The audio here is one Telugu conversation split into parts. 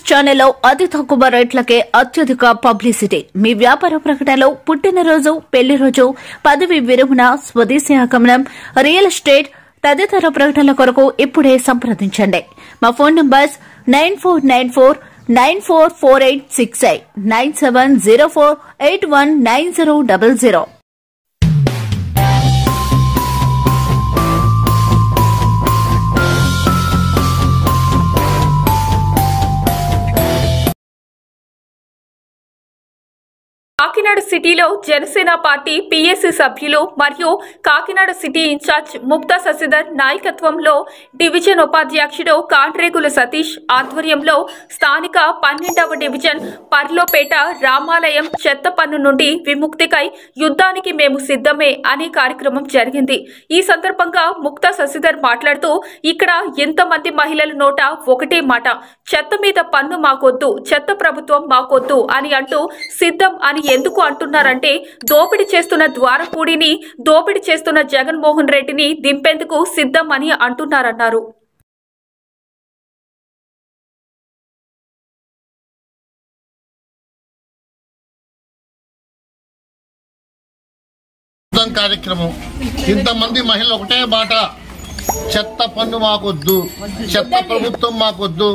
ఛానల్లో అతి తక్కువ రేట్లకే అత్యధిక పబ్లిసిటీ. మీ వ్యాపార ప్రకటనలో పుట్టినరోజు, పెళ్లి రోజు, పదవి విరమణ, స్వదేశీ ఆగమనం, రియల్ ఎస్టేట్ తదితర ప్రకటనల కొరకు ఇప్పుడే సంప్రదించండి. మా ఫోన్ నంబర్స్ 9494944868 9704819000. కాకినాడ సిటీలో జనసేన పార్టీ పీఎస్సీ సభ్యులు మరియు కాకినాడ సిటీ ఇన్ఛార్జ్ ముక్తా శశిధర్ నాయకత్వంలో డివిజన్ ఉపాధ్యక్షుడు కాండ్రేగుల సతీష్ ఆధ్వర్యంలో స్థానిక 12వ డివిజన్ పర్లోపేట రామాలయం చెత్త పన్ను నుండి విముక్తికై యుద్ధానికి మేము సిద్ధమే అనే కార్యక్రమం జరిగింది. ఈ సందర్భంగా ముక్తా శశిధర్ మాట్లాడుతూ, ఇక్కడ ఎంతమంది మహిళల నోట ఒకటే మాట, చెత్త మీద పన్ను మాకొద్దు, చెత్త ప్రభుత్వం మాకొద్దు అని అంటూ సిద్ధం అని ఎందుకు అంటున్నారంటే, దోపిడీ చేస్తున్న ద్వారపూడిని, దోపిడీ చేస్తున్న జగన్మోహన్ రెడ్డిని దింపేందుకు సిద్ధం అని అంటున్నారన్నారు. కార్యక్రమం ఇంతమంది మహిళలు ఒకటే బాట, చెత్త పన్ను మాకొద్దు, చెత్త ప్రభుత్వం మాకొద్దు,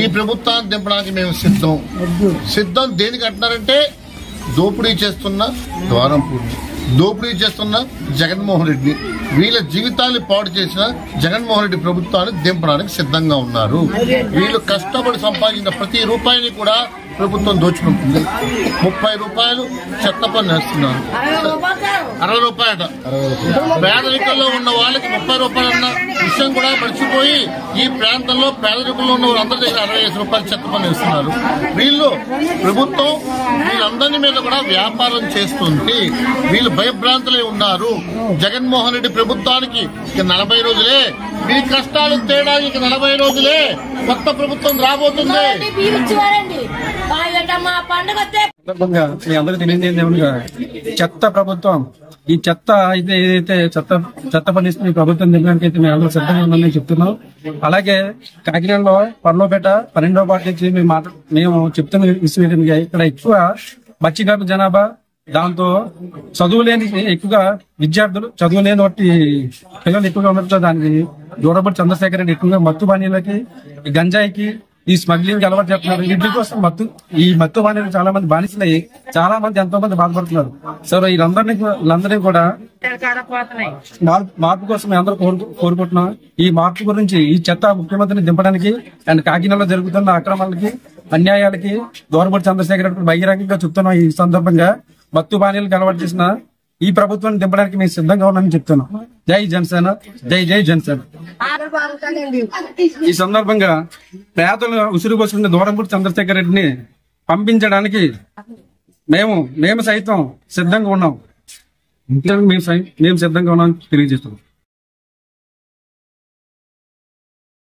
ఈ ప్రభుత్వాన్ని దింపడానికి మేము సిద్ధం. దేనికి అంటున్నారంటే, దోపిడీ చేస్తున్న ద్వారంపూడి, దోపిడీ చేస్తున్న జగన్మోహన్ రెడ్డి, వీళ్ళ జీవితాన్ని పాడు చేసిన జగన్మోహన్ రెడ్డి ప్రభుత్వాన్ని దింపడానికి సిద్ధంగా ఉన్నారు. వీళ్ళు కష్టపడి సంపాదించిన ప్రతి రూపాయిని కూడా ప్రభుత్వం దోచుకుంటుంది. 30 రూపాయలు చెత్త పన్ను వేస్తున్నారు, 60 రూపాయట. పేదరికంలో ఉన్న వాళ్ళకి 30 రూపాయలు అన్న విషయం కూడా మర్చిపోయి ఈ ప్రాంతంలో పేదరికంలో ఉన్న వాళ్ళందరి దగ్గర 65 రూపాయలు చెత్త పన్ను వేస్తున్నారు. వీళ్ళు ప్రభుత్వం వీళ్ళందరి మీద కూడా వ్యాపారం చేస్తుంది. వీళ్ళు భయభ్రాంతులై ఉన్నారు. జగన్మోహన్ రెడ్డి ప్రభుత్వానికి ఇక 40 రోజులే, మీ కష్టాలు తేడానికి 40 రోజులే, కొత్త ప్రభుత్వం రాబోతుంది. మీ అందరూ తెలియజేయగా, చెత్త ప్రభుత్వం, ఈ చెత్త అయితే ఏదైతే చెత్త పనిస్తుంది ఈ ప్రభుత్వం దిగడానికి అయితే మేము అందరూ సిద్ధంగా ఉందని చెప్తున్నాం. అలాగే కాకినాడలో పర్లోపేట 12వ వార్డు నుంచి మేము చెప్తున్న విషయం ఏంటంటే, ఇక్కడ ఎక్కువ మత్స్యకారుల జనాభా, దాంతో చదువులేని ఎక్కువగా విద్యార్థులు, చదువులేని వాటి పిల్లలు ఎక్కువగా ఉండటంతో దానికి దూరపడి చంద్రశేఖర్ రెడ్డి ఎక్కువగా మత్తు పానీలకి, గంజాయికి, ఈ స్మగ్లింగ్ అలవాటు చేస్తున్నారు. వీటి కోసం ఈ మత్తు బానిసలు చాలా మంది బానిసలయ్యి చాలా మంది ఎంతో మంది బాధపడుతున్నారు. సో వీళ్ళందరినీ కూడా మార్పు కోసం మేము అందరూ కోరుకుంటున్నాం. ఈ మార్పు గురించి, ఈ చెత్త ముఖ్యమంత్రిని దింపడానికి అండ్ కాకినాడలో జరుగుతున్న అక్రమాలకి, అన్యాయాలకి దూరపడి చంద్రశేఖర్ రెడ్డి బహిరంగంగా చెప్తున్నాం. ఈ సందర్భంగా మత్తు బానిసలకు అలవాటు చేసిన ఈ ప్రభుత్వాన్ని దింపడానికి మేము సిద్ధంగా ఉన్నామని చెప్తున్నాం. జై జనసేన, జై జై జనసేన. ఈ సందర్భంగా పేదలు ఉసురు పోసుకున్న దూరంపూడి చంద్రశేఖర్ రెడ్డిని పంపించడానికి మేము సైతం సిద్ధంగా ఉన్నాం. మేము సిద్ధంగా ఉన్నాం తెలియజేస్తున్నాం.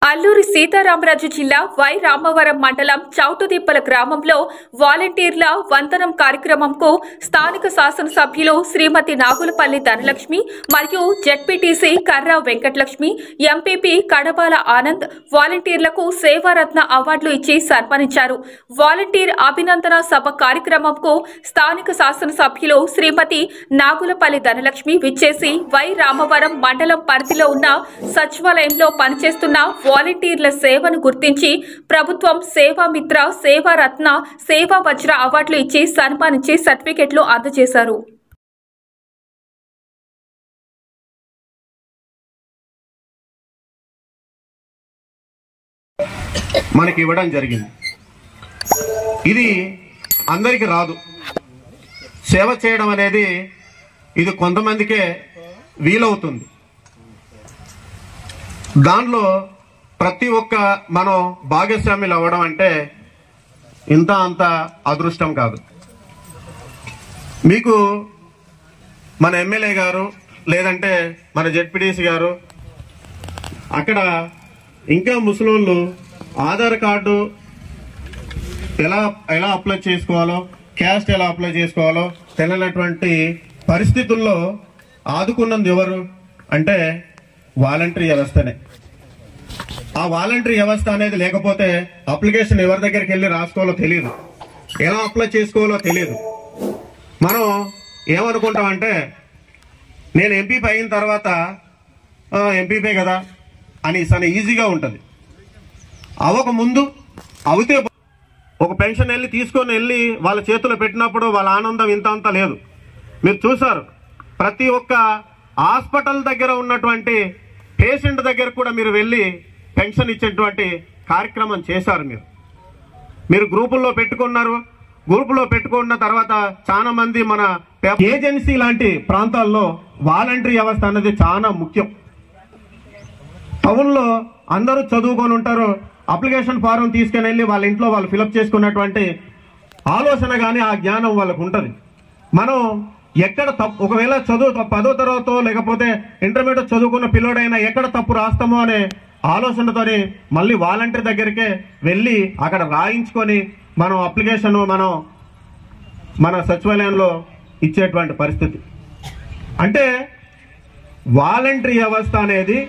అల్లూరి సీతారామరాజు జిల్లా వై రామవరం మండలం చౌటుదిప్పల గ్రామంలో వాలంటీర్ల వందనం కార్యక్రమంకు స్థానిక శాసనసభ్యులు శ్రీమతి నాగులపల్లి ధనలక్ష్మి మరియు జెడ్పీటీసీ కర్రా వెంకటలక్ష్మి, ఎంపీపీ కడబాల ఆనంద్ వాలంటీర్లకు సేవారత్న అవార్డులు ఇచ్చి సన్మానించారు. వాలంటీర్ అభినందన సభ కార్యక్రమంకు స్థానిక శాసనసభ్యులు శ్రీమతి నాగులపల్లి ధనలక్ష్మి విచ్చేసి వై రామవరం మండలం పరిధిలో ఉన్న సచివాలయంలో పనిచేస్తున్న వాలంటీర్ల సేవను గుర్తించి ప్రభుత్వం సేవామిత్ర, సేవారత్న, సేవా వజ్ర అవార్డులు ఇచ్చి సన్మానించి సర్టిఫికెట్లు అందజేశారు. మనకి ఇవ్వడం జరిగింది. ఇది అందరికి రాదు. సేవ చేయడం అనేది ఇది కొంతమందికే వీలవుతుంది. దానిలో ప్రతి ఒక్క మనం భాగస్వాములు అవ్వడం అంటే అంత అదృష్టం కాదు. మీకు మన ఎమ్మెల్యే గారు లేదంటే మన జెడ్పీటీసీ గారు, అక్కడ ఇంకా ముసలోళ్ళు ఆధార్ కార్డు ఎలా అప్లై చేసుకోవాలో, క్యాస్ట్ ఎలా అప్లై చేసుకోవాలో తెలియనటువంటి పరిస్థితుల్లో ఆదుకున్నది ఎవరు అంటే వాలంటరీ వ్యవస్థనే. ఆ వాలంటరీ వ్యవస్థ అనేది లేకపోతే అప్లికేషన్ ఎవరి దగ్గరికి వెళ్ళి రాసుకోవాలో తెలియదు, ఎలా అప్లై చేసుకోవాలో తెలియదు. మనం ఏమనుకుంటామంటే నేను ఎంపీపీ అయిన తర్వాత ఎంపీపీ కదా అని ఈజీగా ఉంటుంది. అవ్వక ముందు అవుతే ఒక పెన్షన్ వెళ్ళి తీసుకొని వెళ్ళి వాళ్ళ చేతిలో పెట్టినప్పుడు వాళ్ళ ఆనందం ఇంత అంత లేదు. మీరు చూసారు, ప్రతి ఒక్క హాస్పిటల్ దగ్గర ఉన్నటువంటి పేషెంట్ దగ్గర కూడా మీరు వెళ్ళి పెన్షన్ ఇచ్చేటువంటి కార్యక్రమం చేశారు. మీరు గ్రూపుల్లో పెట్టుకున్నారు. గ్రూపులో పెట్టుకున్న తర్వాత చాలా మంది మన ఏజెన్సీ లాంటి ప్రాంతాల్లో వాలంటరీ వ్యవస్థ అనేది చాలా ముఖ్యం. టౌన్లో అందరూ చదువుకొని ఉంటారు, అప్లికేషన్ ఫారం తీసుకుని వెళ్ళి వాళ్ళ ఇంట్లో వాళ్ళు ఫిలప్ చేసుకున్నటువంటి ఆలోచన కానీ ఆ జ్ఞానం వాళ్ళకు ఉంటుంది. మనం ఎక్కడ తప్పు, ఒకవేళ చదువు 10వ తరగతో లేకపోతే ఇంటర్మీడియట్ చదువుకున్న పిల్లోడైనా ఎక్కడ తప్పు రాస్తామో అనే ఆలోచనతోని మళ్ళీ వాలంటరీ దగ్గరికే వెళ్ళి అక్కడ రాయించుకొని మనం అప్లికేషన్ మన సచివాలయంలో ఇచ్చేటువంటి పరిస్థితి. అంటే వాలంటరీ వ్యవస్థ అనేది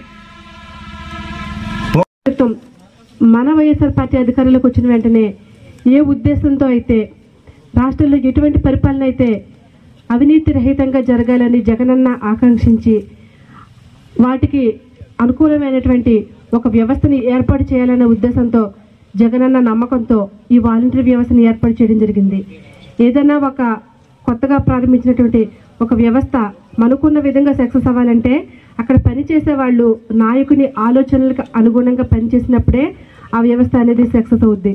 మన వైఎస్ఆర్ పార్టీ అధికారంలోకి వచ్చిన వెంటనే ఏ ఉద్దేశంతో అయితే రాష్ట్రంలో ఎటువంటి పరిపాలన అయితే అవినీతి రహితంగా జరగాలని జగనన్న ఆకాంక్షించి వాటికి అనుకూలమైనటువంటి ఒక వ్యవస్థని ఏర్పాటు చేయాలనే ఉద్దేశంతో జగనన్న నమ్మకంతో ఈ వాలంటరీ వ్యవస్థని ఏర్పాటు చేయడం జరిగింది. ఏదైనా ఒక కొత్తగా ప్రారంభించినటువంటి ఒక వ్యవస్థ మనకున్న విధంగా సక్సెస్ అవ్వాలంటే అక్కడ పనిచేసే వాళ్ళు నాయకుని ఆలోచనలకు అనుగుణంగా పనిచేసినప్పుడే ఆ వ్యవస్థ అనేది సక్సెస్ అవుద్ది.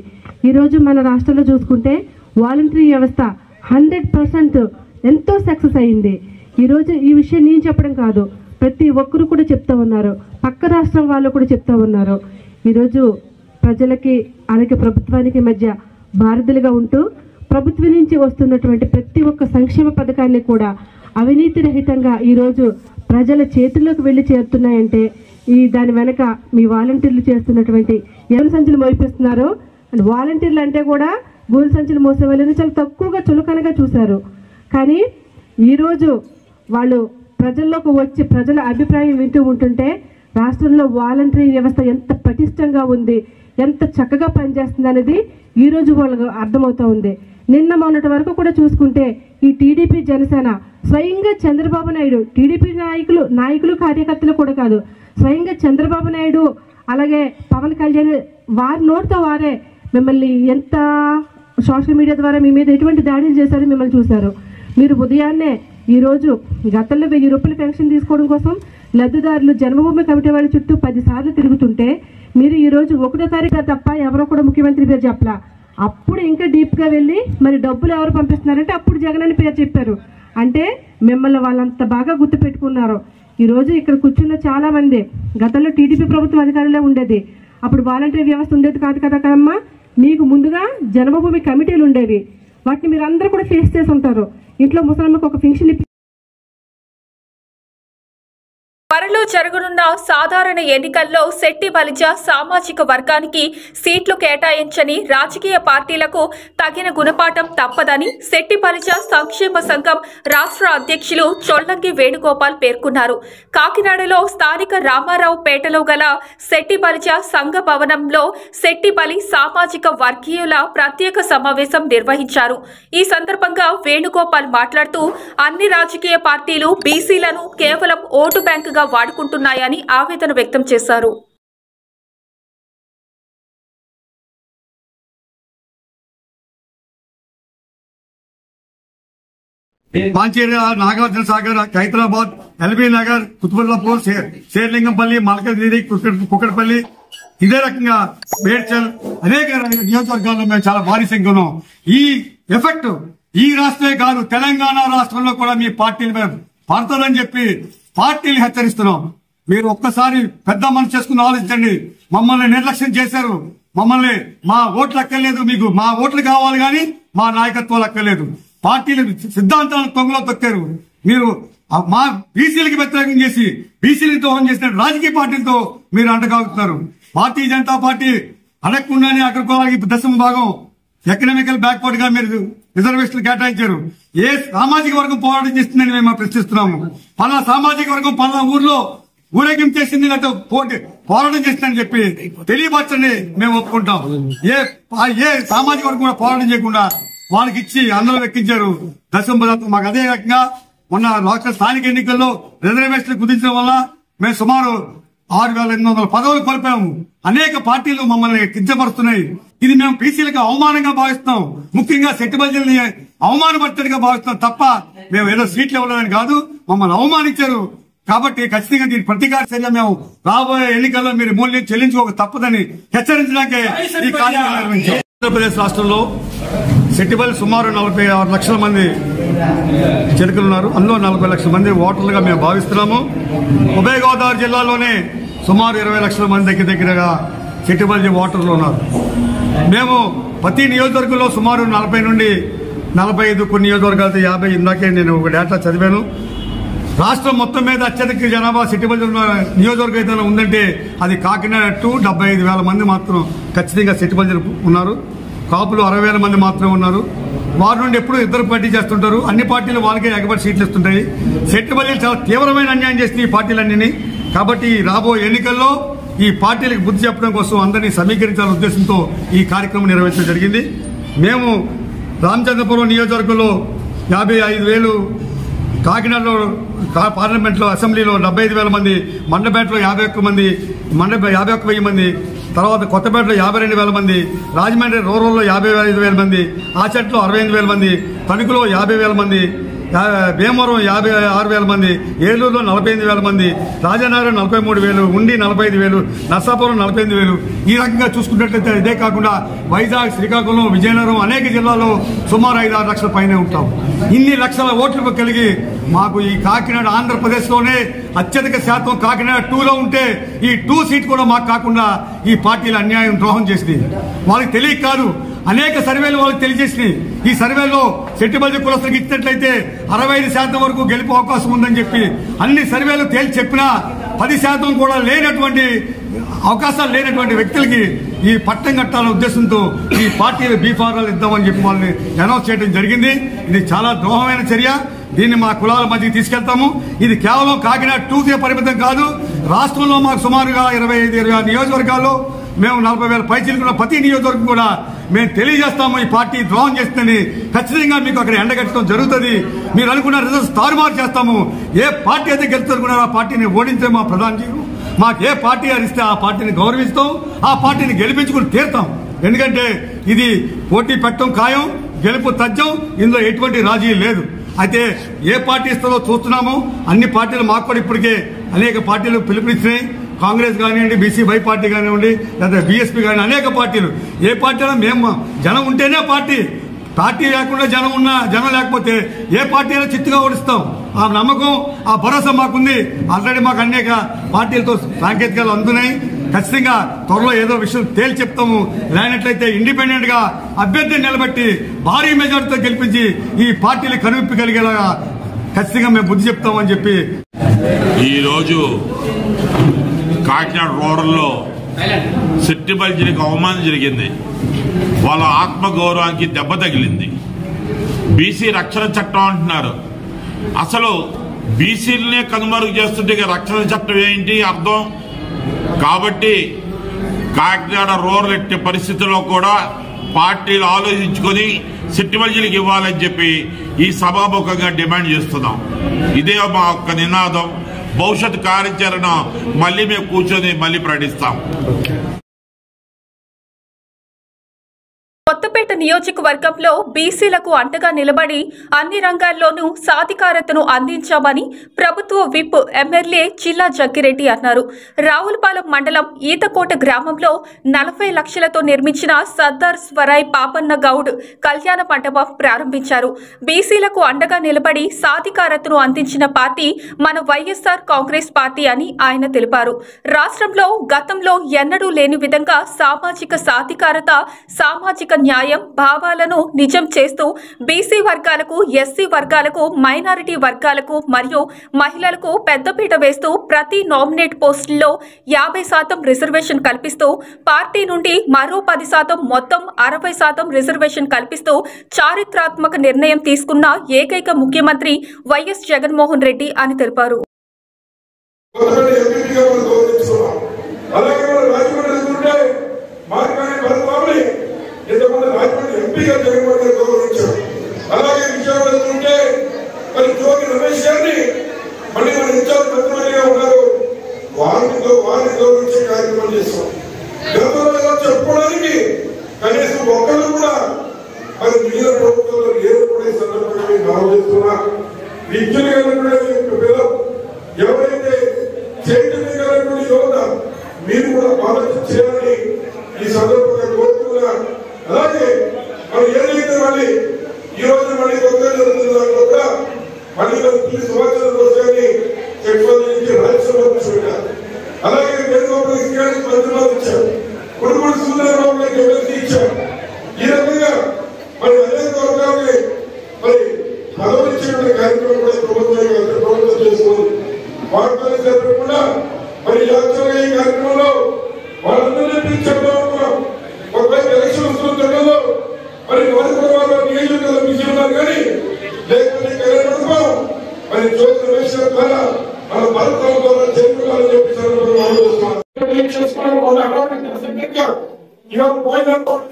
ఈరోజు మన రాష్ట్రంలో చూసుకుంటే వాలంటరీ వ్యవస్థ 100% ఎంతో సక్సెస్ అయింది. ఈరోజు ఈ విషయం నేను చెప్పడం కాదు, ప్రతి ఒక్కరు కూడా చెప్తా ఉన్నారు, పక్క రాష్ట్రం వాళ్ళు కూడా చెప్తా ఉన్నారు. ఈరోజు ప్రజలకి అలాగే ప్రభుత్వానికి మధ్య బారదులుగా ఉంటూ ప్రభుత్వం నుంచి వస్తున్నటువంటి ప్రతి ఒక్క సంక్షేమ పథకాన్ని కూడా అవినీతి రహితంగా ఈరోజు ప్రజల చేతుల్లోకి వెళ్ళి చేరుతున్నాయంటే దాని వెనక మీ వాలంటీర్లు చేస్తున్నటువంటి ఎవరి సంచులు మోపిస్తున్నారో, అండ్ వాలంటీర్లు అంటే కూడా గోలు సంచులు మోసే వాళ్ళని చాలా తక్కువగా చులకనగా చూశారు. కానీ ఈరోజు వాళ్ళు ప్రజల్లోకి వచ్చి ప్రజల అభిప్రాయం వింటూ ఉంటుంటే రాష్ట్రంలో వాలంటరీ వ్యవస్థ ఎంత పటిష్టంగా ఉంది, ఎంత చక్కగా పనిచేస్తుంది అనేది ఈరోజు వాళ్ళకు అర్థమవుతూ ఉంది. నిన్న మొన్నటి వరకు కూడా చూసుకుంటే ఈ టీడీపీ జనసేన స్వయంగా చంద్రబాబు నాయుడు, టీడీపీ నాయకులు కార్యకర్తలు కూడా కాదు, స్వయంగా చంద్రబాబు నాయుడు అలాగే పవన్ కళ్యాణ్ వారి నోటితో వారే మిమ్మల్ని ఎంత సోషల్ మీడియా ద్వారా మీ మీద ఎటువంటి దాడులు చేశారో మిమ్మల్ని చూశారు. మీరు ఉదయాన్నే ఈరోజు గతంలో 1000 రూపాయల పెన్షన్ తీసుకోవడం కోసం లబ్ధిదారులు జన్మభూమి కమిటీ వాళ్ళ చుట్టూ 10 సార్లు తిరుగుతుంటే మీరు ఈరోజు 1వ తారీఖు తప్ప ఎవరో కూడా ముఖ్యమంత్రి పేరు చెప్పలా. అప్పుడు ఇంకా డీప్గా వెళ్ళి మరి డబ్బులు ఎవరు పంపిస్తున్నారంటే అప్పుడు జగన్ అని పేరు చెప్పారు. అంటే మిమ్మల్ని వాళ్ళంత బాగా గుర్తుపెట్టుకున్నారు. ఈరోజు ఇక్కడ కూర్చున్న చాలా మంది గతంలో టీడీపీ ప్రభుత్వం అధికారంలో ఉండేది, అప్పుడు వాలంటరీ వ్యవస్థ ఉండేది కాదు కదా కదమ్మా. మీకు ముందుగా జన్మభూమి కమిటీలు ఉండేవి, వాటిని మీరు అందరూ కూడా ఫేస్ చేసి ఉంటారు. ఇంట్లో ముసలమ్మకు ఒక పెన్షన్ త్వరలో జరగనున్న సాధారణ ఎన్నికల్లో శెట్టి బలిజ సామాజిక వర్గానికి సీట్లు కేటాయించని రాజకీయ పార్టీలకు తగిన గుణపాఠం తప్పదని శెట్టి బలిజ సంక్షేమ సంఘం రాష్ట్ర అధ్యక్షులు చొల్లంగి వేణుగోపాల్ పేర్కొన్నారు. కాకినాడలో స్థానిక రామారావు పేటలో గల శెట్టి బలిజ సంఘ భవనంలో శెట్టి బలి సామాజిక వర్గీయుల ప్రత్యేక సమావేశం నిర్వహించారు. ఈ సందర్భంగా వేణుగోపాల్ మాట్లాడుతూ అన్ని రాజకీయ పార్టీలు బీసీలను కేవలం ఓటు బ్యాంకుగా వాడుకుంటున్నాయని ఆవేదన వ్యక్తం చేశారు. మాంచేరియా, నాగార్జున సాగర్, హైదరాబాద్, ఎల్బీ నగర్, కుతుబుల్లాపూర్, శేర్లింగంపల్లి, మల్కజ్గిరి, కుక్కడపల్లి, ఇదే రకంగా మేడ్చల్ అనేక నియోజకవర్గాల్లో మేము చాలా భారీ సంఖ్య ఉన్నాం. ఈ ఎఫెక్ట్ ఈ రాష్ట్రమే కాదు తెలంగాణ రాష్ట్రంలో కూడా మీ పార్టీల మీద పడతారని చెప్పి పార్టీలు హెచ్చరిస్తున్నాం. మీరు ఒక్కసారి పెద్ద మనసు చేసుకుని ఆలోచించండి. మమ్మల్ని నిర్లక్ష్యం చేశారు, మమ్మల్ని మా ఓట్లు అక్కర్లేదు, మీకు మా ఓట్లు కావాలి కానీ మా నాయకత్వాలు అక్కర్లేదు. పార్టీలు సిద్ధాంతాలను తొంగలో తొక్కారు. మీరు మా బీసీలకి వ్యతిరేకం చేసి బీసీలకి దోహం చేసిన రాజకీయ పార్టీలతో మీరు అంటగాగుతున్నారు. భారతీయ జనతా పార్టీ అడగకుండానే అగ్రకులాలకి 10వ భాగం ఎకనామికల్ బ్యాక్వర్డ్ గా మీరు రిజర్వేషన్లు కేటాయించారు. ఏ సామాజిక వర్గం పోరాటం చేస్తుందని మేము ప్రశ్నిస్తున్నాము. పలానా సామాజిక వర్గం పలానా ఊర్లో ఊరేగింపు చేసింది, లేకపోతే పోరాటం చేస్తుందని చెప్పి తెలియపరచని మేము ఒప్పుకుంటాం. ఏ సామాజిక వర్గం కూడా పోరాటం చేయకుండా వాళ్ళకి ఇచ్చి అందరూ ఎక్కించారు దశంపదార్థం. మాకు అదే రకంగా మొన్న రాష్ట్ర స్థానిక ఎన్నికల్లో రిజర్వేషన్లు కుదించడం వల్ల మేము సుమారు 6,800 పదవులు కోల్పోయాము. అనేక పార్టీలు మమ్మల్ని కించపరుస్తున్నాయి. ఇది మేము బీసీలకు అవమానంగా భావిస్తున్నాం. ముఖ్యంగా సెట్టిబల్జీని అవమానపరిచేట్టుగా భావిస్తున్నాం తప్ప మేము ఏదో సీట్లు ఇవ్వలేదని కాదు. మమ్మల్ని అవమానించారు కాబట్టి ఖచ్చితంగా దీని ప్రతీకార చర్య మేము రాబోయే ఎన్నికల్లో మీరు మూల్యం చెల్లించుకోక తప్పదని హెచ్చరించడానికే ఈ కార్యక్రమం నిర్వహించాం. ఆంధ్రప్రదేశ్ రాష్ట్రంలో సెట్టిబల్ సుమారు 46 లక్షల మంది చెరుకులున్నారు. అందులో 40 లక్షల మంది ఓటర్లుగా మేము భావిస్తున్నాము. ఉభయ గోదావరి జిల్లాలోనే సుమారు 20 లక్షల మంది దగ్గరగా సెట్టిబల్ ఓటర్లు ఉన్నారు. మేము ప్రతి నియోజకవర్గంలో సుమారు 40 నుండి 45 కొన్ని నియోజకవర్గాలతో 50 ఇందాకే నేను ఒక డేటా చదివాను. రాష్ట్రం మొత్తం మీద అత్యధిక జనాభా సెట్టిబల్ నియోజకవర్గం ఏదైనా ఉందంటే అది కాకినాడ 75,000 మంది మాత్రం ఖచ్చితంగా సెట్టిబల్ ఉన్నారు. కాపులు 60,000 మంది మాత్రమే ఉన్నారు. వారి నుండి ఎప్పుడు ఇద్దరు పోటీ చేస్తుంటారు. అన్ని పార్టీలు వాళ్ళకే ఎగబడి సీట్లు ఇస్తుంటాయి. సెట్టిబల్లి చాలా తీవ్రమైన అన్యాయం చేస్తుంది ఈ పార్టీలన్నీ. కాబట్టి రాబోయే ఎన్నికల్లో ఈ పార్టీలకు బుద్ధి చెప్పడం కోసం అందరినీ సమీకరించాలనే ఉద్దేశంతో ఈ కార్యక్రమం నిర్వహించడం జరిగింది. మేము రామచంద్రపురం నియోజకవర్గంలో 55,000, కాకినాడలో పార్లమెంట్లో అసెంబ్లీలో 75,000 మంది, మండపేటలో 51,000 మంది, తర్వాత కొత్తపేటలో 52,000 మంది, రాజమండ్రి రూరల్లో 55,000 మంది, ఆచట్లో 68,000 మంది, తణుకులో 50,000 మంది, భీమవరం 56,000 మంది, ఏలూరులో 48,000 మంది, రాజానగరం 43,000, ఉండి 45,000, నర్సాపురం 48,000. ఈ రకంగా చూసుకున్నట్లయితే ఇదే కాకుండా వైజాగ్, శ్రీకాకుళం, విజయనగరం అనేక జిల్లాల్లో సుమారు 5-6 లక్షల పైనే ఉంటాం. ఇన్ని లక్షల ఓట్లు కలిగి మాకు ఈ కాకినాడ ఆంధ్రప్రదేశ్లోనే అత్యధిక శాతం కాకినాడ 2లో ఉంటే ఈ 2 సీట్ కూడా మాకు కాకుండా ఈ పార్టీలు అన్యాయం ద్రోహం చేసింది. వాళ్ళకి తెలియక కాదు, అనేక సర్వేలు వాళ్ళకి తెలియజేసినాయి. ఈ సర్వేలో సెట్టిబల్జీ కులస్తులకు ఇచ్చినట్లయితే 65% వరకు గెలిపే అవకాశం ఉందని చెప్పి అన్ని సర్వేలు తేల్చి చెప్పినా 10% కూడా లేనటువంటి అవకాశాలు లేనటువంటి వ్యక్తులకి ఈ పట్టం కట్టాలనే ఉద్దేశంతో ఈ పార్టీలు బీఫారాలు ఇద్దామని చెప్పి వాళ్ళని అనౌన్స్ చేయడం జరిగింది. ఇది చాలా ద్రోహమైన చర్య. దీన్ని మా కులాల మధ్యకి తీసుకెళ్తాము. ఇది కేవలం కాకినాడ 2కే పరిమితం కాదు. రాష్ట్రంలో మాకు సుమారుగా 25-26 నియోజకవర్గాల్లో మేము 40,000 పైచీలుకున్న ప్రతి నియోజకవర్గం కూడా మేము తెలియజేస్తాము ఈ పార్టీ ద్రోహం చేస్తుందని. ఖచ్చితంగా మీకు అక్కడ ఎండగట్టడం జరుగుతుంది. మీరు అనుకున్న రిజల్ట్స్ తారుమారు చేస్తాము. ఏ పార్టీ అయితే గెలుచుకున్నారో ఆ పార్టీని ఓడించే మా ప్రధాన జీవం. మాకు ఏ పార్టీ అరిస్తే ఆ పార్టీని గౌరవిస్తాం, ఆ పార్టీని గెలిపించుకుని తీరుతాం. ఎందుకంటే ఇది పోటీ పెట్టడం ఖాయం, గెలుపు తథ్యం. ఇందులో ఎటువంటి రాజీ లేదు. అయితే ఏ పార్టీ ఇస్తుందో చూస్తున్నాము. అన్ని పార్టీలు మాకు కూడా ఇప్పటికే అనేక పార్టీలు పిలుపునిచ్చినాయి. కాంగ్రెస్ కానివ్వండి, బీసీ వై పార్టీ కానివ్వండి, లేదా బీఎస్పీ కానీ అనేక పార్టీలు. ఏ పార్టీ అయినా మేము జనం ఉంటేనే పార్టీ లేకుండా జనం లేకపోతే ఏ పార్టీ అయినా చిత్తుగా ఓడిస్తాం. ఆ నమ్మకం, ఆ భరోసా మాకుంది. ఆల్రెడీ మాకు అనేక పార్టీలతో సాంకేతికాలు అందున్నాయి. ఖచ్చితంగా త్వరలో ఏదో విషయం తేల్చి చెప్తాము. లేనట్లయితే ఇండిపెండెంట్ గా అభ్యర్థిని నిలబెట్టి భారీ మెజార్టీతో గెలిపించి ఈ పార్టీలు కనువిప్పి కలిగేలాగా ఖచ్చితంగా మేము బుద్ధి చెప్తామని చెప్పి ఈరోజు కాకినాడ రూరల్లో సెట్టిబల్జీకి అవమానం జరిగింది. వాళ్ళ ఆత్మగౌరవానికి దెబ్బ తగిలింది. బీసీ రక్షణ చట్టం అంటున్నారు. అసలు బీసీలనే కనుమరుగు చేస్తుంటే రక్షణ చట్టం ఏంటి అర్థం? కాబట్టి కాకినాడ రూరల్ ఎట్టి పరిస్థితుల్లో కూడా పార్టీలు ఆలోచించుకొని సెట్టిబల్జీలకు ఇవ్వాలని చెప్పి ఈ సభాముఖంగా డిమాండ్ చేస్తున్నాం. ఇదే మా యొక్క నినాదం. భవిష్యత్ కార్యాచరణ మళ్ళీ మేము కూర్చొని మళ్ళీ ప్రకటిస్తాం. కొత్తపేట నియోజకవర్గంలో బీసీలకు అండగా నిలబడి అన్ని రంగాల్లోనూ సాధికారతను అందించామని ప్రభుత్వ విప్ ఎమ్మెల్యే చిల్లా జగ్గిరెడ్డి అన్నారు. రావులపాలెం మండలం ఈతకోట గ్రామంలో 40 లక్షలతో నిర్మించిన సర్దార్ స్వరాయ్ పాపన్న గౌడ్ కళ్యాణ మండపం ప్రారంభించారు. బీసీలకు అండగా నిలబడి సాధికారతను అందించిన పార్టీ మన వైఎస్ఆర్ కాంగ్రెస్ పార్టీ అని ఆయన తెలిపారు. రాష్ట్రంలో గతంలో ఎన్నడూ లేని విధంగా సామాజిక సాధికారత, సామాజిక న్యాయం భావాలను నిజం చేస్తూ బీసీ వర్గాలకు, ఎస్సీ వర్గాలకు, మైనారిటీ వర్గాలకు మరియు మహిళలకు పెద్దపీట వేస్తూ ప్రతి నామినేట్ పోస్టుల్లో 50% రిజర్వేషన్ కల్పిస్తూ పార్టీ నుండి మరో 10% మొత్తం 60% రిజర్వేషన్ కల్పిస్తూ చారిత్రాత్మక నిర్ణయం తీసుకున్న ఏకైక ముఖ్యమంత్రి వైఎస్ జగన్మోహన్ రెడ్డి అని తెలిపారు. అలాగే రాజమండ్రి ఎదురుంటే మార్కాని భరతబాబుని ఇంతకుముందు రాజమండ్రి ఎంపీగా జగన్మోహన్ గారు గౌరవించారు. అలాగే విజయవాడ ఎదురుంటే మరి జోగి రమేష్ గారిని మళ్ళీ మన ఇన్ఛార్జ్ మంత్రిగా ఉన్నారు, వారిని గౌరవించే కార్యక్రమం చేస్తాం. గతంలో చెప్పుకోవడానికి కనీసం ఒక్కరు కూడా మరి మిగిలిన ప్రభుత్వంలో లేరు కూడా ఈ సందర్భంగా ఆలోచిస్తున్నా. విద్యుత్ పిల్లలు ఎవరైతే చైతన్యమైనటువంటి యువత మీరు కూడా ఆలోచించాలని ఈ సందర్భంగా కోరుతున్నా. అలాగే మనం ఏదైతే మళ్ళీ ఈ రోజు మళ్ళీ కొత్తగా జరుగుతున్న దాంట్లో కూడా మళ్ళీ ఈ సంవత్సరం రోజుని చెట్టుకోవడానికి రాజ్యసభ పెట్టారు. అలాగే వేణుగోపాల్ మంత్రులు ఇచ్చారు, కొడుకుడు సూర్యబాబు గారికి ఎమ్మెల్సీ ఇచ్చారు. ఈ రకంగా మరి అనేక వర్గాలని మరి పదవించేటువంటి కార్యక్రమం కూడా ప్రభుత్వం చేసుకుంది. వాటితో జరగకుండా మరి యాక్చువల్గా ఈ కార్యక్రమంలో వాళ్ళందరినీ పిలిచారు. ఒకవైపు ఎలక్షన్ వస్తుందో మరి వరకుల నియోజకవర్గాల బిజీ ఉన్నారు, కానీ లేకపోతే కళ్యాణ మరి జ్యోతి రమేష్ గారి ద్వారా మన భారతాల ద్వారా చేరుకోవాలని చెప్పి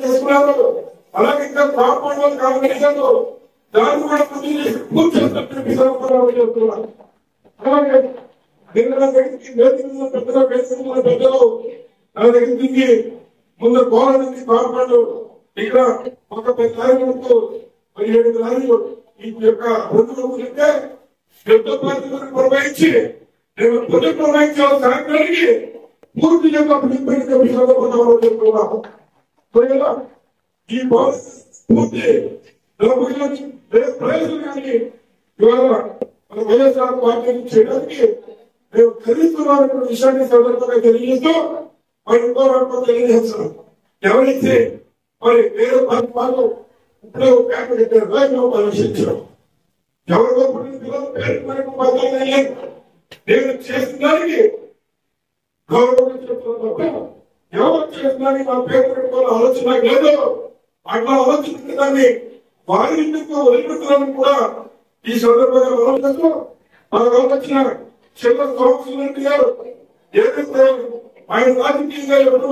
చేసుకున్నారు. అలాగే ఇంకా కాంపౌండ్ వాళ్ళు కాంబినేషన్ దాన్ని కూడా చెప్తున్నారు. అలాగే పెద్దలు నా దగ్గర దిగి ముందు గోడ నుంచి కాంపౌండ్ ఇక్కడ ఒక 10 లారీలకు 17 లారీలు ఈ యొక్క రెండు చెప్తే పెద్ద బాధ్యతను పురమాయించి పునఃప్రవహించాలి సాయంత్రానికి పూర్తి చెప్తున్నాను. ఈ పూర్తి ప్రయోజనాన్ని ఇవాళ మన వైఎస్ఆర్ పార్టీని చేయడానికి మేము ఖరీదుతున్న విషయాన్ని సందర్భంగా తెలియజేస్తూ మరి ఇంకో తెలియజేస్తున్నాం. ఎవరైతే మరి వేరే వాళ్ళు ఇప్పుడే పేపర్ పెట్టారు మేము పరీక్షించాం. ఎవరికో నేను చేసిన దానికి గౌరవం చెప్తున్నాను. ఎవరు చేసిన దానికి నా పేరు పెట్టుకోవాలని ఆలోచన లేదు. అట్లా ఆలోచించిన దాన్ని వారి ఇంటికి వదిలిపెట్టాలని కూడా ఈ సందర్భంగా ఆలోచనతో మనకు ఆలోచన చిన్న సంవత్సరం గారు ఏదైతే ఆయన రాజకీయంగా ఎవరు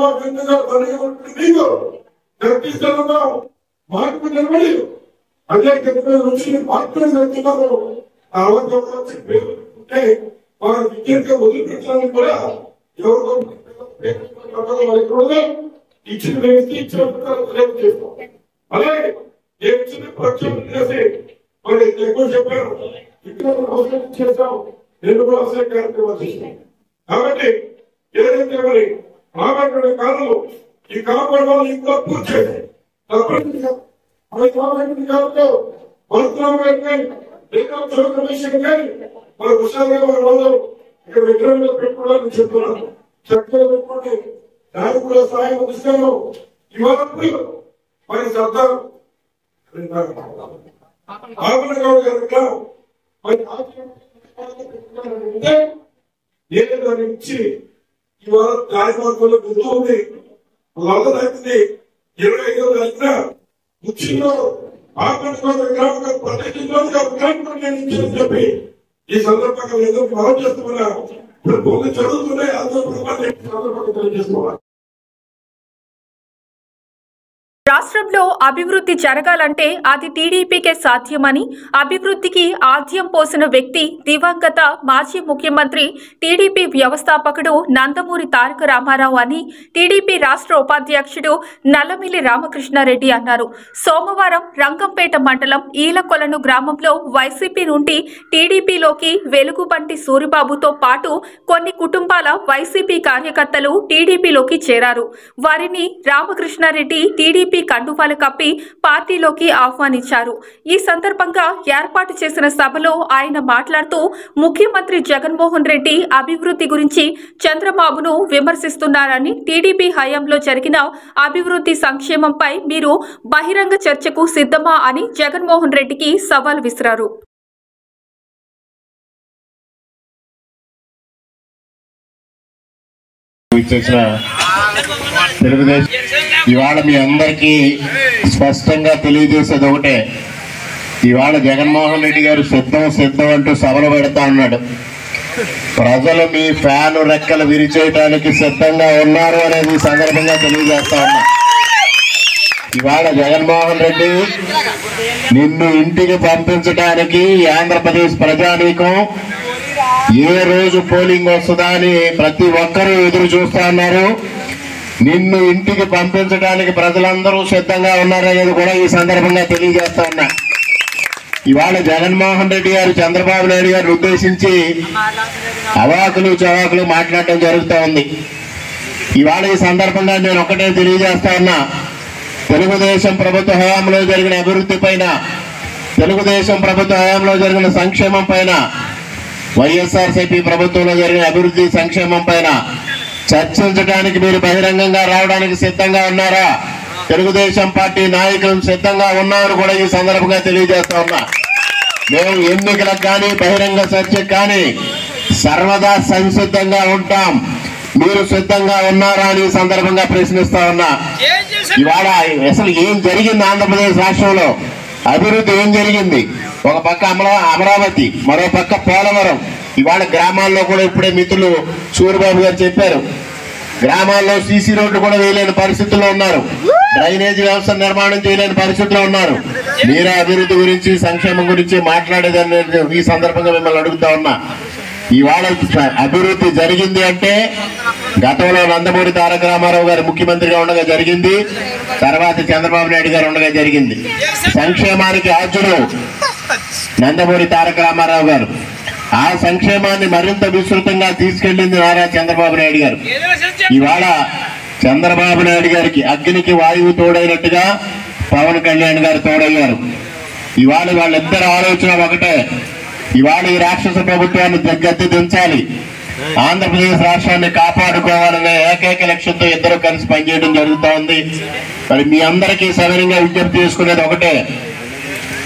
మీకు గర్తిస్తున్నా మార్పు నిలబడి అదే నుంచి మార్పులు జరుగుతున్నారు. ఆ అవకాశం పేరు ఉంటే వారి విద్యగా వదిలిపెట్టాలని కూడా ఎవరికో ఇచ్చిన వ్యక్తి ఇచ్చిన చేస్తాం. అలాగే ఏ చిన్న ప్రక్షేపణ చేసి మరి ఎక్కువ చెప్పారు ఇక్కడ అవసరం చేశాం, నేను కూడా అవసరం కార్యక్రమాలు చేశాను. కాబట్టి ఏదైతే మరి రాబోయే కాలంలో ఈ కాపాడు వాళ్ళు ఇంకా పూర్తి చేయాలి. మన విషయాలుగా మన వాళ్ళు ఇక్కడ విగ్రహంలో పెట్టుకోవాలని చెప్తున్నాను. చక్కగా పెట్టుకోండి, దానికి కూడా సహాయం అందిస్తాను. ఇవాళ మరి సర్దార్ ఆభరణగౌడ్ గారు మరి నేను దాన్ని ఇచ్చి ఇవాళ కార్యక్రమంలో గుర్తు ఉంది. వల్ల రైతుని 25వ తారీఖున ముఖ్యంలో ఆభరణగౌడ్ గ్రామంగా ప్రతి జిల్లాగా నేను ఇచ్చానని చెప్పి ఈ సందర్భంగా ఏదో మనం చేస్తున్నా. ఇప్పుడు భూమి చదువుతున్నాయి, సందర్భంగా తెలియజేసుకోవాలి. రాష్ట్రంలో అభివృద్ధి జరగాలంటే అది టీడీపీకే సాధ్యమని, అభివృద్ధికి ఆద్యం పోసిన వ్యక్తి దివంగత మాజీ ముఖ్యమంత్రి టీడీపీ వ్యవస్థాపకుడు నందమూరి తారక రామారావు అని టీడీపీ రాష్ట్ర ఉపాధ్యక్షుడు నల్లమిల్లి రామకృష్ణారెడ్డి అన్నారు. సోమవారం రంగంపేట మండలం ఈలకొలను గ్రామంలో వైసీపీ నుండి టీడీపీలోకి వెలుగుబంటి సూరిబాబుతో పాటు కొన్ని కుటుంబాల వైసీపీ కార్యకర్తలు టీడీపీలోకి చేరారు. వారిని రామకృష్ణారెడ్డి టీడీపీ కండువాలు కప్పి పార్టీలోకి ఆహ్వానించారు. ఈ సందర్భంగా ఏర్పాటు చేసిన సభలో ఆయన మాట్లాడుతూ ముఖ్యమంత్రి జగన్మోహన్ రెడ్డి అభివృద్ధి గురించి చంద్రబాబును విమర్శిస్తున్నారని, టీడీపీ హయాంలో జరిగిన అభివృద్ధి సంక్షేమంపై మీరు బహిరంగ చర్చకు సిద్ధమా అని జగన్మోహన్ రెడ్డికి సవాల్ విసిరారు. తెలుగుదేశం ఇవాళ మీ అందరికీ స్పష్టంగా తెలియజేసేది ఒకటే, ఇవాళ జగన్మోహన్ రెడ్డి గారు సిద్ధం అంటూ సభలు పెడతా ఉన్నాడు. ప్రజలు మీ ఫ్యాను రెక్కలు విరిచేయడానికి సిద్ధంగా ఉన్నారు అనేది ఈ సందర్భంగా తెలియజేస్తా ఉన్నా. ఇవాళ జగన్మోహన్ రెడ్డి నిన్ను ఇంటికి పంపించడానికి ఆంధ్రప్రదేశ్ ప్రజానీకం ఏ రోజు పోలింగ్ వస్తుందా అని ప్రతి ఒక్కరూ ఎదురు చూస్తా ఉన్నారు. నిన్ను ఇంటికి పంపించడానికి ప్రజలందరూ సిద్ధంగా ఉన్నారనేది కూడా ఈ సందర్భంగా తెలియజేస్తా ఉన్నా. ఇవాళ జగన్మోహన్ రెడ్డి గారు చంద్రబాబు నాయుడు గారిని ఉద్దేశించి అవాకులు చవాకులు మాట్లాడటం జరుగుతూ ఉంది. ఇవాళ ఈ సందర్భంగా నేను ఒకటే తెలియజేస్తా ఉన్నా, తెలుగుదేశం ప్రభుత్వ హయాంలో జరిగిన అభివృద్ధి పైన, తెలుగుదేశం ప్రభుత్వ హయాంలో జరిగిన సంక్షేమం పైన, వైఎస్ఆర్సీపీ ప్రభుత్వంలో జరిగిన అభివృద్ధి సంక్షేమం పైన చర్చించడానికి మీరు బహిరంగంగా రావడానికి సిద్ధంగా ఉన్నారా? తెలుగుదేశం పార్టీ నాయకులు సిద్ధంగా ఉన్నారు కూడా ఈ సందర్భంగా తెలియజేస్తా ఉన్నా. మేము ఎన్నికలకు కానీ బహిరంగ చర్చకు కానీ సర్వదా సంసిద్ధంగా ఉంటాం. మీరు సిద్ధంగా ఉన్నారా అని ఈ సందర్భంగా ప్రశ్నిస్తా ఉన్నా. ఇవాళ అసలు ఏం జరిగింది ఆంధ్రప్రదేశ్ రాష్ట్రంలో? అభివృద్ధి ఏం జరిగింది? ఒక పక్క అమరావతి, మరో పక్క పోలవరం. ఇవాళ గ్రామాల్లో కూడా ఇప్పుడే మిత్రులు సూర్యబాబు గారు చెప్పారు, గ్రామాల్లో సీసీ రోడ్లు కూడా వేయలేని పరిస్థితుల్లో ఉన్నారు, డ్రైనేజీ వ్యవస్థ నిర్మాణం చేయలేని పరిస్థితుల్లో ఉన్నారు. మీరే అభివృద్ధి గురించి సంక్షేమం గురించి మాట్లాడేదని ఈ సందర్భంగా మిమ్మల్ని అడుగుతా ఉన్నా. ఇవాళ అభివృద్ధి జరిగింది అంటే గతంలో నందమూరి తారక రామారావు గారు ముఖ్యమంత్రిగా ఉండగా జరిగింది, తర్వాత చంద్రబాబు నాయుడు గారు ఉండగా జరిగింది. సంక్షేమానికి ఆద్యుడు నందమూరి తారక రామారావు గారు. ఆ సంక్షేమాన్ని మరింత విస్తృతంగా తీసుకెళ్లింది నారా చంద్రబాబు నాయుడు గారు. ఇవాళ చంద్రబాబు నాయుడు గారికి అగ్నికి వాయువు తోడైనట్టుగా పవన్ కళ్యాణ్ గారు తోడయ్యారు. ఇవాళ వాళ్ళిద్దరు ఆలోచన ఒకటే, ఇవాళ ఈ రాక్షస ప్రభుత్వాన్ని గద్దె దించాలి, ఆంధ్రప్రదేశ్ రాష్ట్రాన్ని కాపాడుకోవాలనే ఏకైక లక్ష్యంతో ఇద్దరు కలిసి పనిచేయడం జరుగుతూ ఉంది. మరి మీ అందరికీ సవినయంగా విజ్ఞప్తి చేసుకునేది ఒకటే,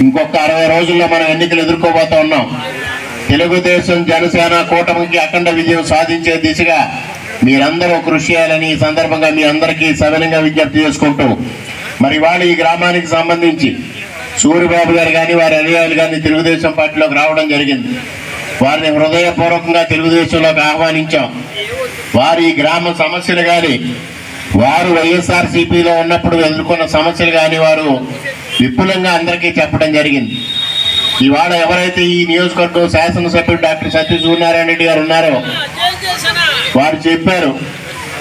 ఇంకొక 60 రోజుల్లో మనం ఎన్నికలు ఎదుర్కోబోతా ఉన్నాం. తెలుగుదేశం జనసేన కూటమికి అఖండ విజయం సాధించే దిశగా మీరందరూ కృషి చేయాలని ఈ సందర్భంగా మీ అందరికీ సవినయంగా విజ్ఞప్తి చేసుకుంటూ, మరి వాళ్ళు ఈ గ్రామానికి సంబంధించి సూర్యబాబు గారు కానీ వారి అనుయాయులు కానీ తెలుగుదేశం పార్టీలోకి రావడం జరిగింది. వారిని హృదయపూర్వకంగా తెలుగుదేశంలోకి ఆహ్వానించాం. వారి ఈ గ్రామ సమస్యలు కానీ, వారు వైఎస్ఆర్సీపీలో ఉన్నప్పుడు ఎదుర్కొన్న సమస్యలు కానీ వారు విపులంగా అందరికీ చెప్పడం జరిగింది. ఇవాళ ఎవరైతే ఈ నియోజకవర్గం శాసనసభ్యుడు డాక్టర్ సత్య సూర్యనారాయణ రెడ్డి గారు ఉన్నారో వారు చెప్పారు,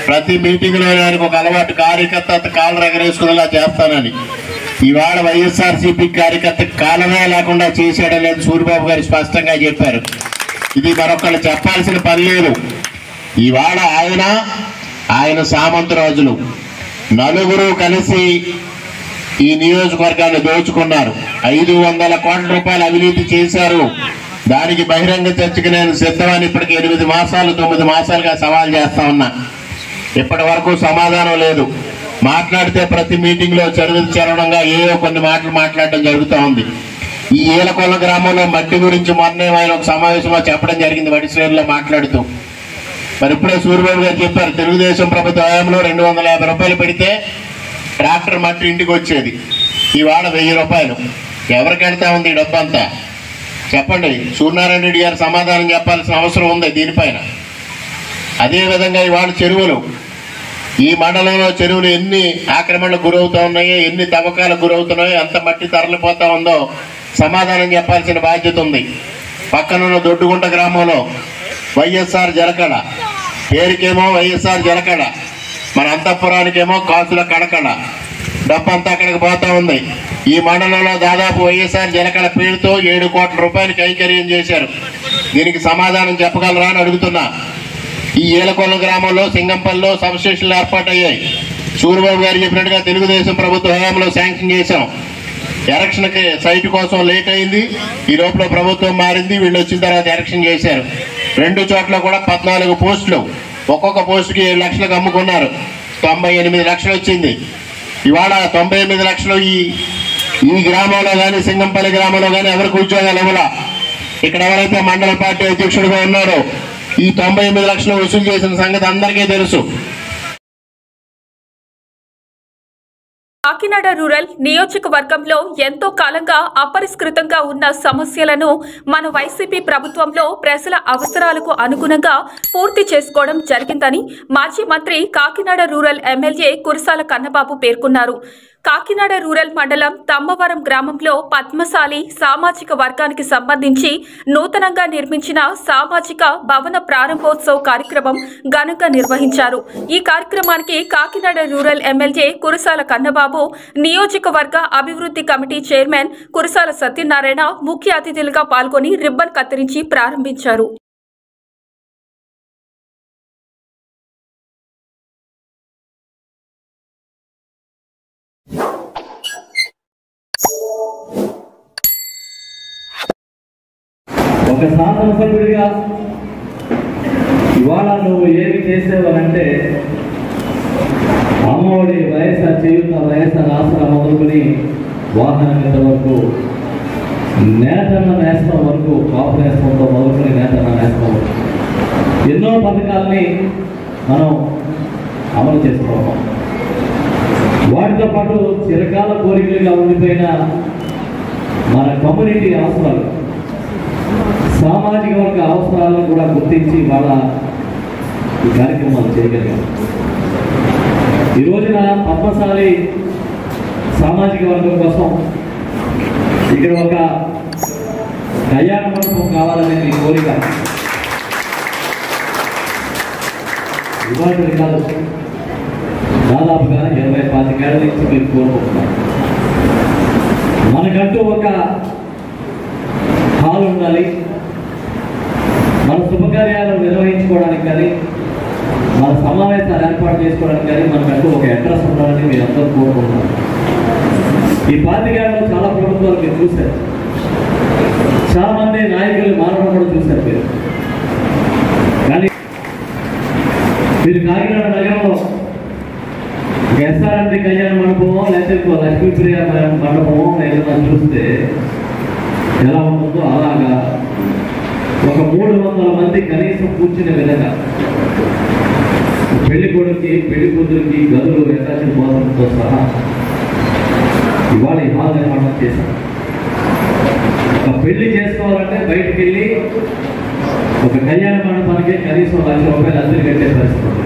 ప్రతి మీటింగ్ లో ఆయనకు ఒక అలవాటు, కార్యకర్త కాళ్ళు ఎగరేసుకునేలా చేస్తానని. ఇవాళ వైఎస్ఆర్సీపీ కార్యకర్త కాలమే లేకుండా చేశాడనేది సూర్యబాబు గారు స్పష్టంగా చెప్పారు. ఇది మరొకళ్ళు చెప్పాల్సిన పని లేదు. ఇవాళ ఆయన సామంతరాజులు నలుగురు కలిసి ఈ నియోజకవర్గాన్ని దోచుకున్నారు. 500 కోట్ల రూపాయలు అవినీతి చేశారు. దానికి బహిరంగ చర్చకు నేను సిద్ధమని ఇప్పటికి 8 మాసాలు 9 మాసాలుగా సవాల్ చేస్తా ఉన్నా. ఇప్పటి వరకు సమాధానం లేదు. మాట్లాడితే ప్రతి మీటింగ్ లో చరవడంగా ఏవో కొన్ని మాటలు మాట్లాడడం జరుగుతూ ఉంది. ఈ ఏలకొల్ల గ్రామంలో మట్టి గురించి మొన్నే ఆయన ఒక సమావేశంలో చెప్పడం జరిగింది, వడిశ్రేణిలో మాట్లాడుతూ. మరి ఇప్పుడే సూర్యబాబు గారు చెప్పారు, తెలుగుదేశం ప్రభుత్వ హయాంలో 250 రూపాయలు పెడితే ట్రాక్టర్ మట్టి ఇంటికి వచ్చేది. ఇవాళ 1000 రూపాయలు. ఎవరికి వెళ్తా ఉంది ఈ డబ్బు అంతా? చెప్పండి. సూర్యనారాయణ రెడ్డి గారు సమాధానం చెప్పాల్సిన అవసరం ఉంది దీనిపైన. అదేవిధంగా ఇవాళ చెరువులు, ఈ మండలంలో చెరువులు ఎన్ని ఆక్రమణలకు గురవుతా ఉన్నాయో, ఎన్ని తవ్వకాలకు గురవుతున్నాయో, ఎంత మట్టి తరలిపోతా ఉందో సమాధానం చెప్పాల్సిన బాధ్యత ఉంది. పక్కనున్న దొడ్డుగుంట గ్రామంలో వైఎస్ఆర్ జలకళ, పేరుకేమో వైఎస్ఆర్ జలకళ, మన అంతఃపురానికేమో కాసుల కడకళ. డబ్బంతా అక్కడికి పోతా ఉంది. ఈ మండలంలో దాదాపు వైఎస్ఆర్ జలకళ పేరుతో 7 కోట్ల రూపాయలు కైంకర్యం చేశారు. దీనికి సమాధానం చెప్పగలరా అని అడుగుతున్నా. ఈ ఏలకొల్ల గ్రామంలో సింగంపల్లిలో సబ్స్టేషన్లు ఏర్పాటయ్యాయి. సూర్యబాబు గారు చెప్పినట్టుగా తెలుగుదేశం ప్రభుత్వ హయాంలో శాంక్షన్ చేశాం. ఎలక్షన్ సైట్ కోసం లేట్ అయింది. ఈ లోపల ప్రభుత్వం మారింది, వీళ్ళు వచ్చిన తర్వాత ఎలక్షన్ చేశారు. 2 చోట్ల కూడా 14 పోస్టులు, ఒక్కొక్క పోస్టుకి 7 లక్షలకు అమ్ముకున్నారు. 98 లక్షలు వచ్చింది. ఇవాళ 98 లక్షలు ఈ గ్రామంలో కానీ సింగంపల్లి గ్రామంలో కానీ ఎవరికి ఉద్యోగాలు ఇవ్వాల. ఇక్కడ ఎవరైతే మండల పార్టీ అధ్యక్షుడిగా ఉన్నారో ఈ 98 లక్షలు వసూలు చేసిన సంగతి అందరికీ తెలుసు. కాకినాడ రూరల్ నియోజకవర్గంలో ఎంతో కాలంగా అపరిష్కృతంగా ఉన్న సమస్యలను మన వైసీపీ ప్రభుత్వంలో ప్రజల అవసరాలకు అనుగుణంగా పూర్తి చేసుకోవడం జరిగిందని మాజీ మంత్రి కాకినాడ రూరల్ ఎమ్మెల్యే కురసాల కన్నబాబు పేర్కొన్నారు. కాకినాడ రూరల్ మండలం తమ్మవరం గ్రామంలో పద్మశాలి సామాజిక వర్గానికి సంబంధించి నూతనంగా నిర్మించిన సామాజిక భవన ప్రారంభోత్సవ కార్యక్రమం ఘనంగా నిర్వహించారు. ఈ కార్యక్రమానికి కాకినాడ రూరల్ ఎమ్మెల్యే కురసాల కన్నబాబు, నియోజకవర్గ అభివృద్ధి కమిటీ చైర్మన్ కురసాల సత్యనారాయణ ముఖ్య అతిథులుగా పాల్గొని రిబ్బన్ కత్తిరించి ప్రారంభించారు. ఒక శాసనసభ్యుడిగా ఇవాళ నువ్వు ఏమి చేసేవనంటే అమ్మఒడి వైఎస్ఆర్ చేయుత వైఎస్ఆర్ ఆసరా మొదలుకొని వాహనం వరకు నేతన్న నేస్తం వరకు కాపు నేస్తంతో మొదలుకొని నేతన్న నేస్తం వరకు ఎన్నో పథకాలని మనం అమలు చేసుకోవాలి. వాటితో పాటు చిరకాల కోరికలుగా ఉండిపోయిన మన కమ్యూనిటీ అవసరాలు, సామాజిక వర్గ అవసరాలను కూడా గుర్తించి వాళ్ళ ఈ కార్యక్రమాలు చేయగలిగాం. ఈ రోజున పద్మశాలి సామాజిక వర్గం కోసం ఇక్కడ ఒక కళ్యాణ మండపం కావాలనే మీ కోరిక ఇవాళ కాదు, దాదాపుగా 20-25 ఏళ్ల నుంచి మీరు కోరుకుంటున్నారు. మనకంటూ ఒక హాల్ ఉండాలి, మన శుభకార్యాలు నిర్వహించుకోవడానికి కానీ, మన సమావేశాలు ఏర్పాటు చేసుకోవడానికి కానీ మనకంటూ ఒక అడ్రస్ ఉండాలని మీరు అందరూ కోరుకుంటున్నారు. ఈ 25 ఏళ్లలో చాలా ప్రభుత్వాలు మీరు చూశారు, చాలా మంది నాయకులు మారడం కూడా చూశారు మీరు. కానీ మీరు కాకినాడ నగరంలో ఎస్ఆర్ఎండి కళ్యాణ మండపమో లేకపోతే లక్ష్మీప్రియ మండపమో ఏదైనా చూస్తే ఎలా ఉంటుందో అలాగా ఒక 300 మంది కనీసం కూర్చునే విధంగా పెళ్లి కొడుకుకి పెళ్లి కూతురికి గదులు అటాచ్డ్ బాత్రూమ్తో సహా ఇవాళ ఈ హాల్ నిర్మాణం చేశాం. ఒక పెళ్లి చేసుకోవాలంటే బయటికి వెళ్ళి ఒక కళ్యాణ మండపానికి కనీసం ₹1,00,000 అద్దెలు కట్టే పరిస్థితి ఉంది.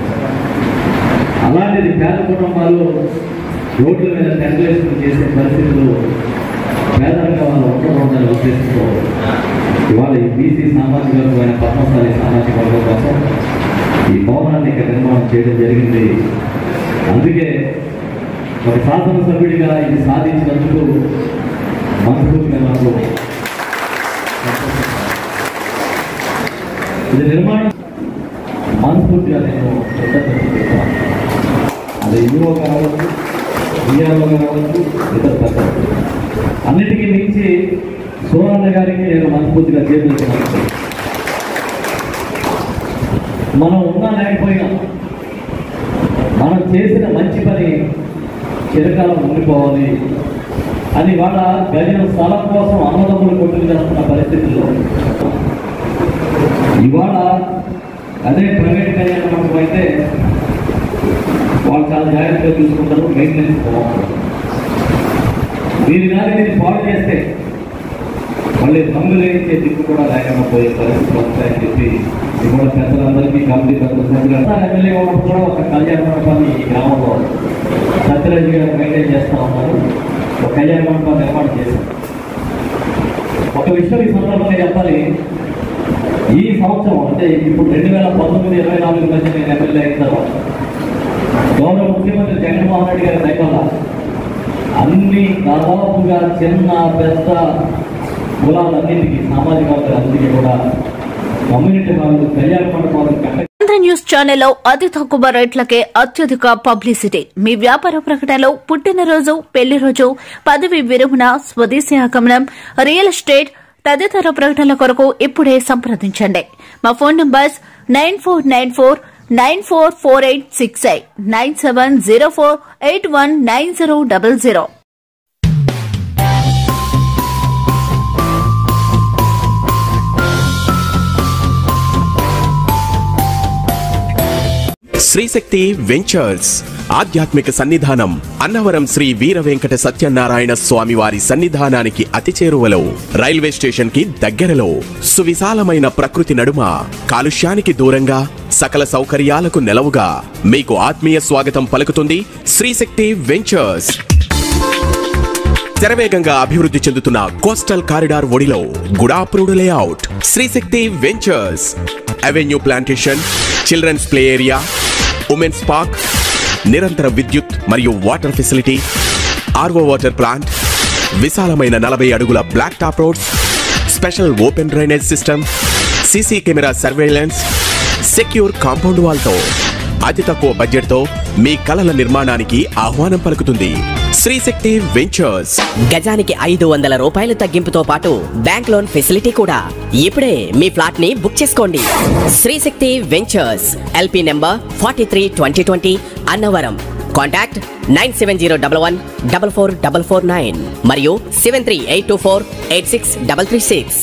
అలాంటిది పేద కుటుంబాలు రోడ్ల మీద టెండరేషన్ చేసే పరిస్థితులు పేదరికంగా వాళ్ళు ఉండకూడదనే ఉద్దేశంతో ఇవాళ ఈ బీసీ సామాజిక వర్గమైన పద్మశాలి సామాజిక వర్గం కోసం ఈ భవనాన్ని ఇక్కడ నిర్మాణం చేయడం జరిగింది. అందుకే ఒక శాసనసభ్యుడిగా ఇది సాధించినందుకు మనస్ఫూర్తిగా నాకు ఇది నిర్మాణం మనస్ఫూర్తిగా నేను చెప్తాను. అది ఇదిగో కావచ్చు, బియ్యాలో కావచ్చు, ఇతర పద్ధతులు అన్నిటికీ మించి సోనన్న గారికి నేను మనస్ఫూర్తిగా చేస్తున్నాను. మనం ఉన్నా లేకపోయినా మనం చేసిన మంచి పని చిరకాలం ఉండిపోవాలి అని వాళ్ళ గజన స్థలం కోసం అన్నదమ్ములు కొట్టుకు చేస్తున్న పరిస్థితుల్లో ఇవాళ అదే ప్రైవేట్ కళ్యాణ మండపం అయితే వాళ్ళు చాలా జాగ్రత్తగా చూసుకుంటారు, మెయింటెనెన్స్ బాగుంటుంది. దీన్ని పాడు చేస్తే మళ్ళీ రంగులు వేయించే దిక్కు కూడా లేకుండా పోయే పరిస్థితులు వస్తాయని చెప్పి ఇప్పుడు పెద్దలందరికీ కమిటీ పెద్దలు ఎమ్మెల్యే ఉన్నప్పుడు కూడా ఒక కళ్యాణ మండపాన్ని ఈ గ్రామంలో సత్యరాజు గారు మెయింటైన్ చేస్తూ ఉన్నారు. ఒక కళ్యాణ మండపాన్ని ఏర్పాటు చేశారు. ఒక విషయం ఈ సందర్భంగా చెప్పాలి, ఈ సంవత్సరం అంటే ఇప్పుడు 2019-24 మధ్య నేను ఎమ్మెల్యే అయిన తర్వాత గౌరవ ముఖ్యమంత్రి జగన్మోహన్ రెడ్డి గారి దయ వల్ల అన్ని దాదాపుగా చిన్న పెద్ద కులాలన్నింటికి సామాజిక వర్గాలన్నింటికి కూడా కమ్యూనిటీ వాళ్ళు కళ్యాణ మండపాలు న్యూస్ ఛానల్లో అతి తక్కువ రేట్లకే అత్యధిక పబ్లిసిటీ. మీ వ్యాపార ప్రకటనలో పుట్టినరోజు, పెళ్లి రోజు, పదవి విరమణ, స్వదేశీ ఆగమనం, రియల్ ఎస్టేట్ తదితర ప్రకటనల కొరకు ఇప్పుడే సంప్రదించండి. మా ఫోన్ నంబర్స్ 9494944868, 9704819000. శ్రీశక్తి వెంచర్స్ ఆధ్యాత్మిక సన్నిధానం అన్నవరం శ్రీ వీర వెంకట సత్యనారాయణ స్వామి వారి సన్నిధానానికి అతి చేరువలో, రైల్వే స్టేషన్ కి దగ్గరలో, సువిశాలమైన ప్రకృతి నడుమ, కాలుష్యానికి దూరంగా, సకల సౌకర్యాలకు నెలవుగా మీకు ఆత్మీయ స్వాగతం పలుకుతుంది శ్రీశక్తి వెంచర్స్. శరవేగంగా అభివృద్ధి చెందుతున్న కోస్టల్ కారిడార్ ఒడిలో గుడాప్రూడ్ layout Srishakti ventures. Avenue plantation, children's play area, women's park, నిరంతర విద్యుత్ మరియు water facility, RO water plant, విశాలమైన 40 అడుగుల black top roads, special open drainage system, CC camera surveillance, secure compound wall తో అతి తక్కువ బడ్జెట్ తో మీ కలల నిర్మాణానికి ఆహ్వానం పలుకుతుంది శ్రీశక్తి వెంచర్స్. గజానికి 500 రూపాయలు తగ్గింపుతో పాటు బ్యాంక్ లోన్ ఫెసిలిటీ కూడా. ఇప్పుడే మీ ఫ్లాట్ ని బుక్ చేసుకోండి. Srishakti ventures, LP number 43-2020, Annavaram. Contact 9701144449 మరియు 7382486336.